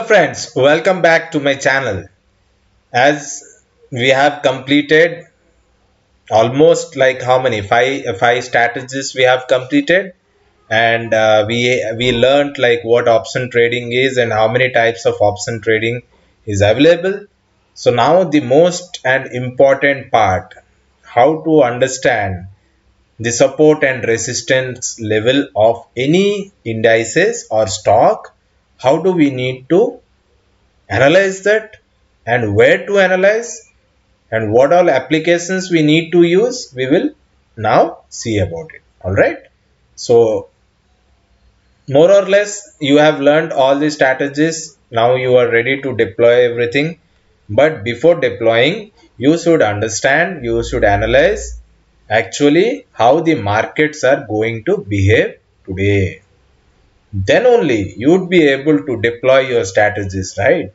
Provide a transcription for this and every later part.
Friends, welcome back to my channel. As we have completed almost like how many five strategies we have completed, and we learned like what option trading is and how many types of option trading is available. So now the most and important part, how to understand the support and resistance level of any indices or stock. How do we need to analyze that, and where to analyze, and what all applications we need to use, we will now see about it. All right, so more or less you have learned all the strategies. Now you are ready to deploy everything, but before deploying you should understand, you should analyze actually how the markets are going to behave today. Then only you would be able to deploy your strategies, right?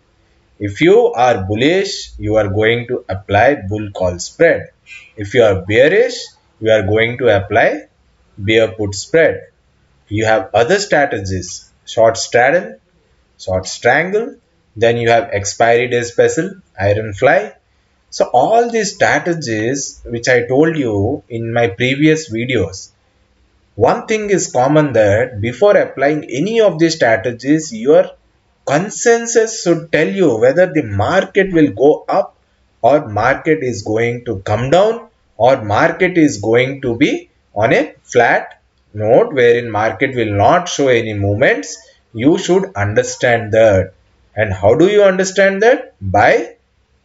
If you are bullish, you are going to apply bull call spread. If you are bearish, you are going to apply bear put spread. You have other strategies: short straddle, short strangle, then you have expiry day special, iron fly. So all these strategies which I told you in my previous videos, one thing is common, that before applying any of these strategies, your consensus should tell you whether the market will go up, or market is going to come down, or market is going to be on a flat note wherein market will not show any movements. You should understand that. And how do you understand that? By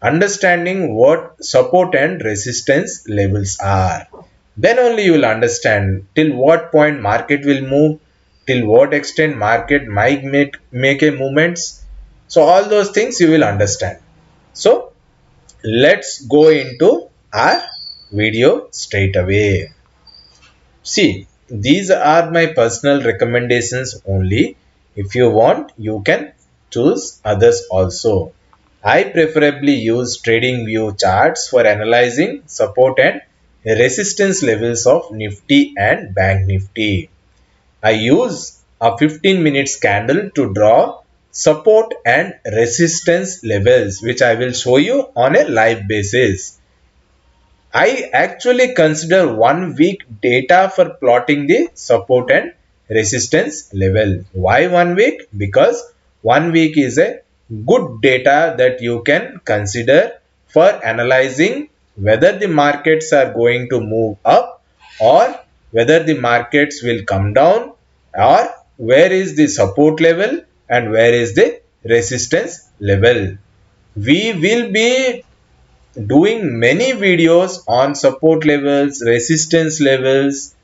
understanding what support and resistance levels are. Then only you will understand till what point market will move, till what extent market might make a movements. So all those things you will understand. So let's go into our video straight away. See, these are my personal recommendations only. If you want, you can choose others also. I preferably use trading view charts for analyzing support and resistance levels of Nifty and Bank Nifty. I use a 15 minutes candle to draw support and resistance levels, which I will show you on a live basis. I actually consider 1 week data for plotting the support and resistance level. Why 1 week? Because 1 week is a good data that you can consider for analyzing whether the markets are going to move up, or whether the markets will come down, or where is the support level and where is the resistance level. We will be doing many videos on support levels, resistance levels,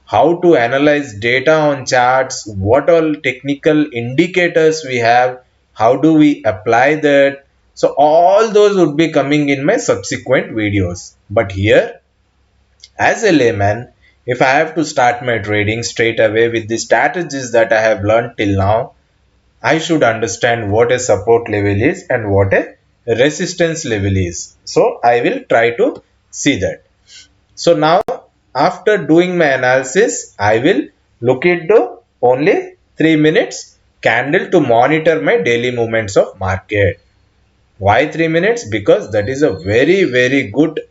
how to analyze data on charts, what all technical indicators we have, how do we apply that. So all those would be coming in my subsequent videos. But here, as a layman, if I have to start my trading straight away with the strategies that I have learned till now, I should understand what a support level is and what a resistance level is. So I will try to see that. So now after doing my analysis, I will look into only 3 minutes candle to monitor my daily movements of market. Why 3 minutes? Because that is a very good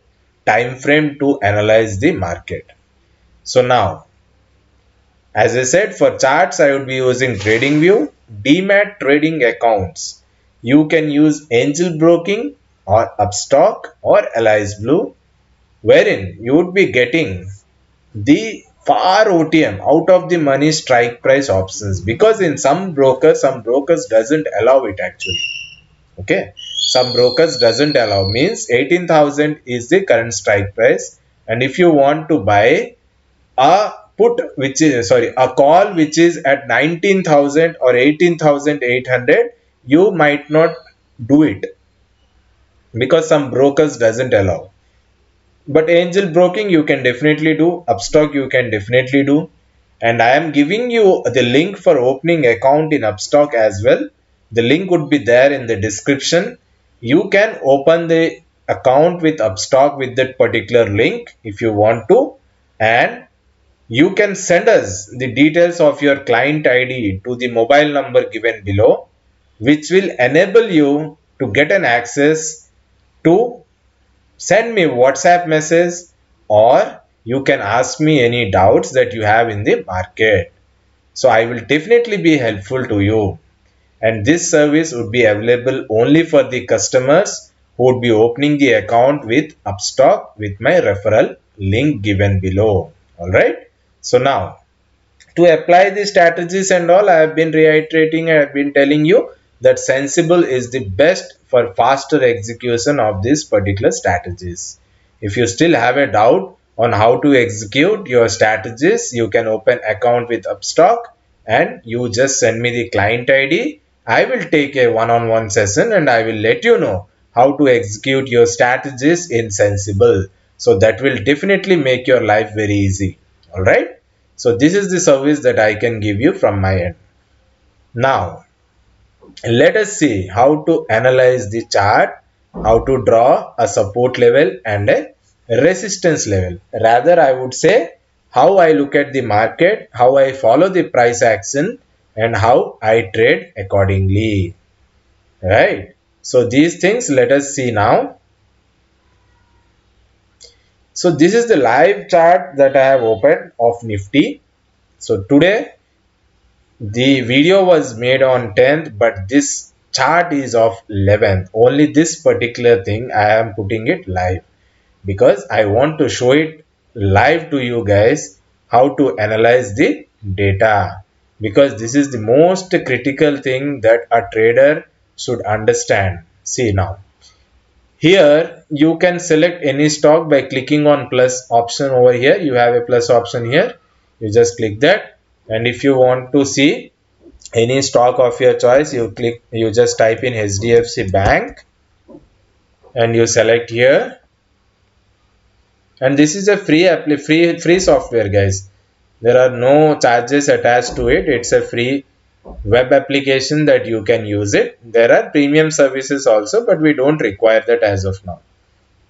time frame to analyze the market. So now, as I said, for charts, I would be using TradingView, Demat trading accounts. You can use Angel Broking or Upstock or Allies Blue, wherein you would be getting the far OTM, out of the money strike price options, because in some brokers doesn't allow it actually. Okay, some brokers doesn't allow, means 18,000 is the current strike price, and if you want to buy a put which is a call which is at 19,000 or 18,800, you might not do it because some brokers doesn't allow. But angel broking you can definitely do, upstock you can definitely do, and I am giving you the link for opening account in upstock as well. The link would be there in the description. You can open the account with upstock with that particular link if you want to, and you can send us the details of your client ID to the mobile number given below. which will enable you to get an access to send me WhatsApp message, or you can ask me any doubts that you have in the market. So I will definitely be helpful to you, and this service would be available only for the customers who would be opening the account with Upstock with my referral link given below. Alright. So now, to apply these strategies and all, I have been reiterating, I have been telling you that sensible is the best for faster execution of these particular strategies. If you still have a doubt on how to execute your strategies, you can open account with Upstock and you just send me the client ID. I will take a one-on-one session and I will let you know how to execute your strategies in sensible. So that will definitely make your life very easy. All right. So this is the service that I can give you from my end. Now, let us see how to analyze the chart, how to draw a support level and a resistance level. Rather, I would say how I look at the market, how I follow the price action, and how I trade accordingly. Right. So these things let us see now. So this is the live chart that I have opened of Nifty. So today the video was made on 10th, but this chart is of 11th. Only this particular thing I am putting it live because I want to show it live to you guys how to analyze the data, because this is the most critical thing that a trader should understand. See now, here you can select any stock by clicking on plus option over here. You have a plus option here. You just click that, and if you want to see any stock of your choice, you just type in HDFC Bank and you select here, and this is a free software, guys. There are no charges attached to it. It's a free web application that you can use it. There are premium services also, but we don't require that as of now.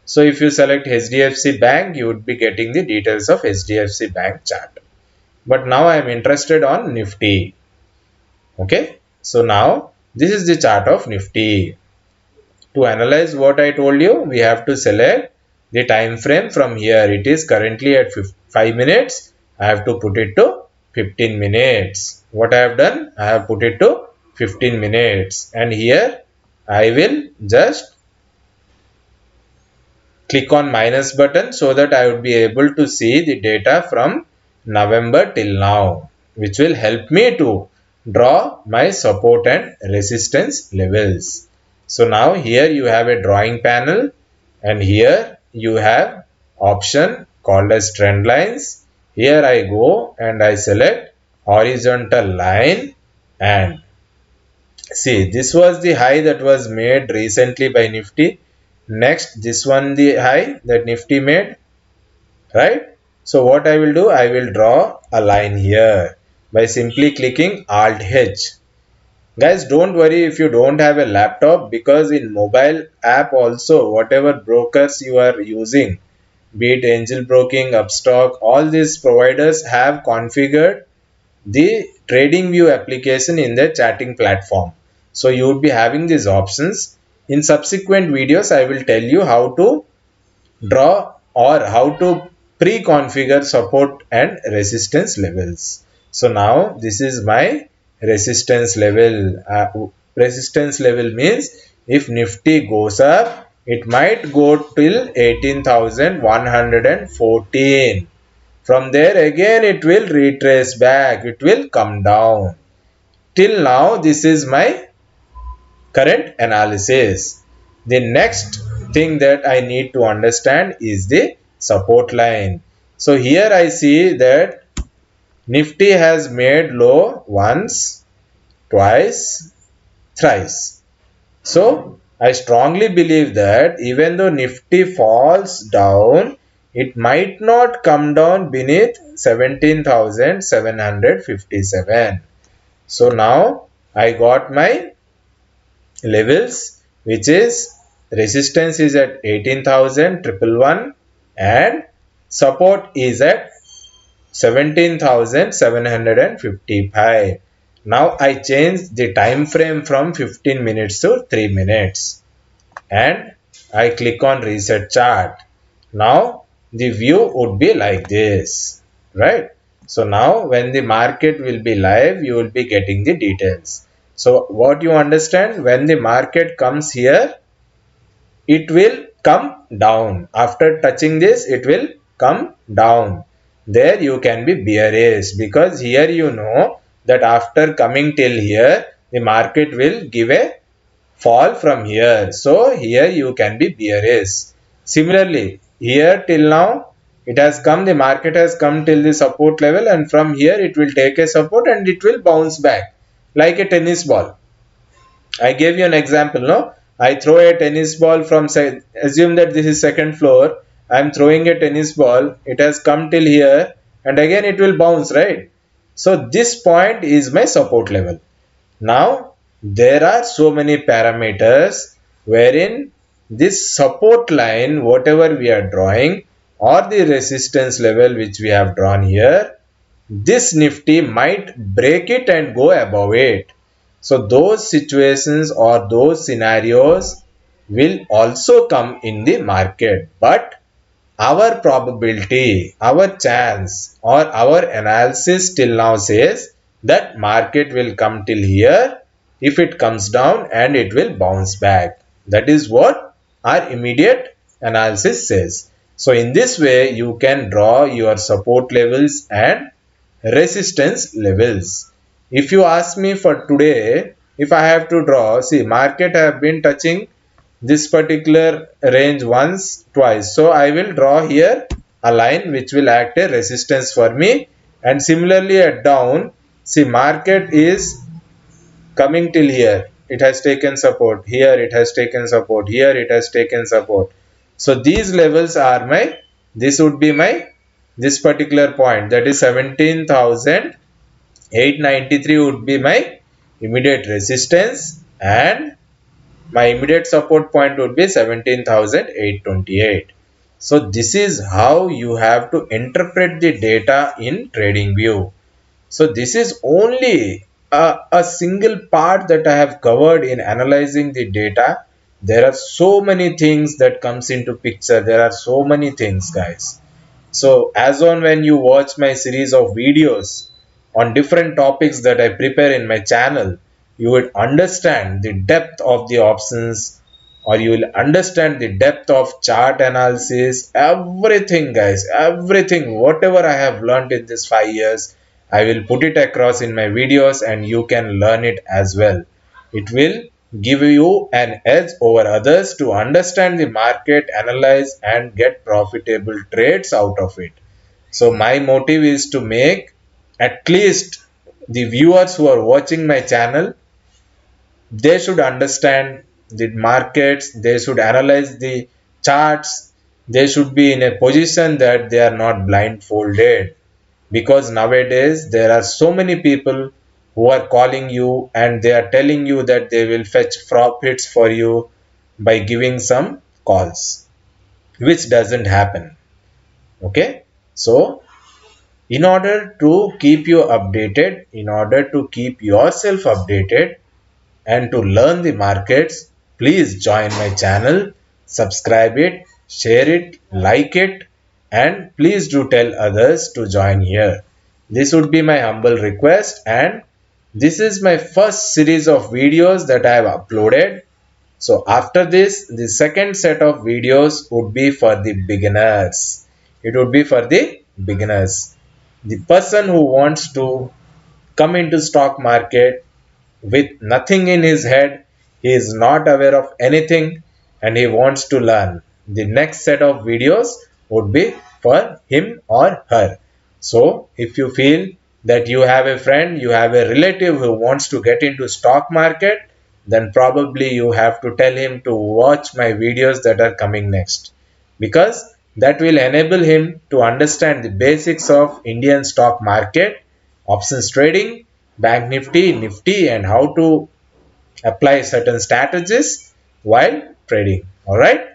So if you select HDFC Bank, you would be getting the details of HDFC Bank chart. But now I am interested on Nifty. Okay, so now this is the chart of Nifty. To analyze what I told you, we have to select the time frame from here. It is currently at 5 minutes. I have to put it to 15 minutes. What I have done, I have put it to 15 minutes, and here I will just click on minus button so that I would be able to see the data from November till now, which will help me to draw my support and resistance levels. So now here you have a drawing panel, and here you have option called as trend lines. Here I go and I select horizontal line, and see, this was the high that was made recently by Nifty. Next, this one the high that Nifty made, right? So what I will do, I will draw a line here by simply clicking Alt H. Guys, don't worry if you don't have a laptop, because in mobile app also, whatever brokers you are using, be it Angel Broking, Upstock, all these providers have configured the TradingView application in the chatting platform. So you would be having these options. In subsequent videos, I will tell you how to draw or how to pre-configure support and resistance levels. So now this is my resistance level. Resistance level means if Nifty goes up, it might go till 18,114. From there again it will retrace back, it will come down. Till now this is my current analysis. The next thing that I need to understand is the support line. So here I see that Nifty has made low once, twice, thrice. So I strongly believe that even though Nifty falls down, it might not come down beneath 17,757. So now I got my levels, which is resistance is at 18,111 and support is at 17,755. Now I change the time frame from 15 minutes to 3 minutes and I click on reset chart. Now the view would be like this, right? So now when the market will be live, you will be getting the details. So what you understand, when the market comes here, it will come down. After touching this, it will come down. There you can be bearish, because here you know that after coming till here, the market will give a fall from here. So here you can be bearish. Similarly, here till now, it has come, the market has come till the support level, and from here it will take a support and it will bounce back like a tennis ball. I gave you an example, no? I throw a tennis ball from, say, assume that this is second floor. I am throwing a tennis ball. It has come till here and again it will bounce, right? So this point is my support level. Now, there are so many parameters wherein this support line, whatever we are drawing, or the resistance level which we have drawn here, this Nifty might break it and go above it. So those situations or those scenarios will also come in the market. But our probability, our chance, or our analysis till now says that market will come till here. If it comes down, and it will bounce back. That is what our immediate analysis says. So in this way, you can draw your support levels and resistance levels. If you ask me for today, if I have to draw, see, market have been touching this particular range once, twice. So I will draw here a line which will act a resistance for me. And similarly at down, see, market is coming till here. It has taken support. Here it has taken support. Here it has taken support. So these levels are my, this would be my, this particular point, that is 17,893 would be my immediate resistance, and my immediate support point would be 17,828. So this is how you have to interpret the data in TradingView. So this is only a single part that I have covered in analyzing the data. There are so many things that comes into picture. There are so many things, guys. So as on when you watch my series of videos on different topics that I prepare in my channel, you would understand the depth of the options, or you will understand the depth of chart analysis, everything, guys, everything, whatever I have learned in this 5 years, I will put it across in my videos and you can learn it as well. It will give you an edge over others to understand the market, analyze, and get profitable trades out of it. So my motive is to make at least the viewers who are watching my channel, they should understand the markets, they should analyze the charts, they should be in a position that they are not blindfolded, because nowadays there are so many people who are calling you and they are telling you that they will fetch profits for you by giving some calls, which doesn't happen. Okay, so in order to keep you updated, in order to keep yourself updated, and to learn the markets, please join my channel, subscribe it, share it, like it, and please do tell others to join here. This would be my humble request, and this is my first series of videos that I have uploaded. So after this, the second set of videos would be for the beginners. It would be for the beginners. The person who wants to come into stock market with nothing in his head, he is not aware of anything and he wants to learn. The next set of videos would be for him or her. So if you feel that you have a friend, you have a relative who wants to get into stock market, then probably you have to tell him to watch my videos that are coming next, because that will enable him to understand the basics of Indian stock market, options trading, bank nifty, nifty, and how to apply certain strategies while trading. All right,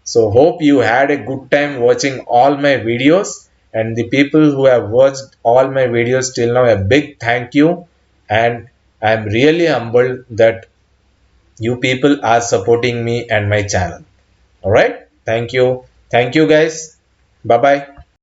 so hope you had a good time watching all my videos, and the people who have watched all my videos till now, a big thank you. And I am really humbled that you people are supporting me and my channel. All right, thank you guys. Bye bye.